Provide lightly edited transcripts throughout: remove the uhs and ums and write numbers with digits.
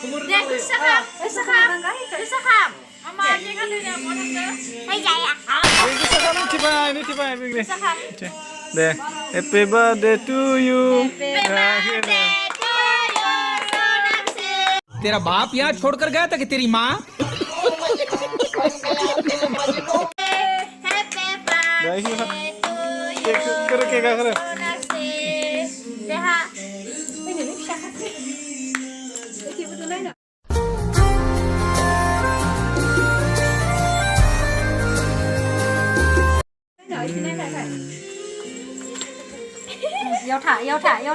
Dek, sekam. Mama aja kan dia mau nonton. Hai jaya. ini coba begini. Deh, happy birthday to you. Happy birthday to you, Sonakshi. तेरा बाप यहाँ छोड़कर गया था कि तेरी माँ Happy birthday to you, Sonakshi. Deha. Ini nih siapa sih? Ini betul lain. Yêu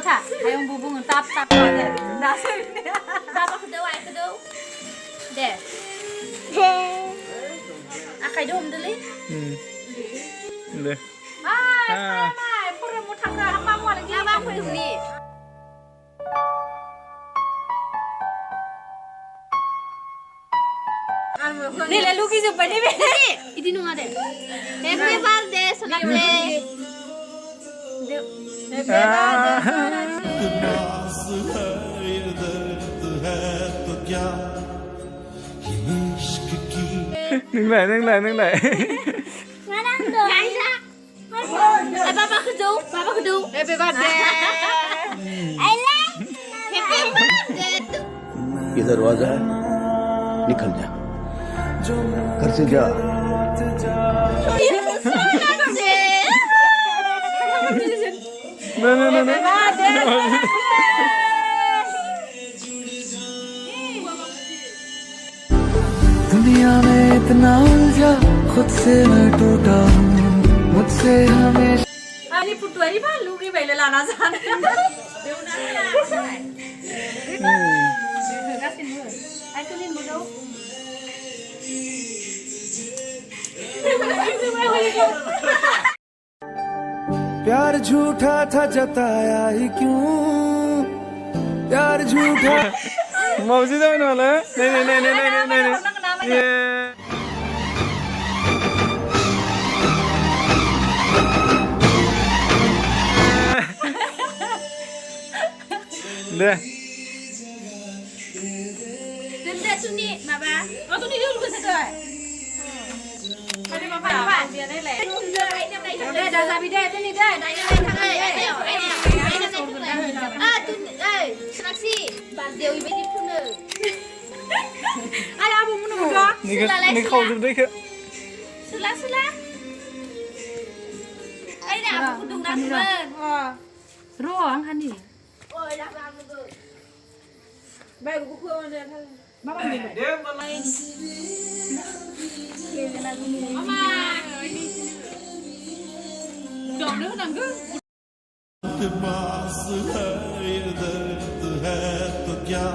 thả. Hai ông bù bù ngừng tap rồi nè. Đã xinh nè. Tap aku đâu ai đâu. Deh. Akai dom dulu. Deh. Mai, pura mau thang ra hamba mau lagi. Abang pun di. Ni lalu kisah pada ni. Ini nunga deh. Happy birthday, Sonakshi. Nâng lại. Papa kedu. Happy birthday. I like. Happy birthday. ये दरवाजा है निकल जा घर से जा दुनिया में इतना उलझा खुद से मैं टूटा हूँ मुझसे हमेशा Ali putu ari ba lugi baile lana jana. प्यार झूठा था जताया ही क्यों प्यार झूठा मौजी जाने वाला है नहीं ये deh Denda suni maba. Oh tu ni dulu sedai. Ada apa? Dia ni leh. Dah dah sabi dah tu ni dah. Dah tu Sonakshi. Dia ibu di pun. Ayah abu mana muda? ni kau dulu deh ke Sula. Ayah dah aku dung dah pun. Roang kan ni. Oh dah aku tu. Baik aku kau ada hal. Mama ni. Mama. Dong dia nang ke? पास है ये दर्द है तो क्या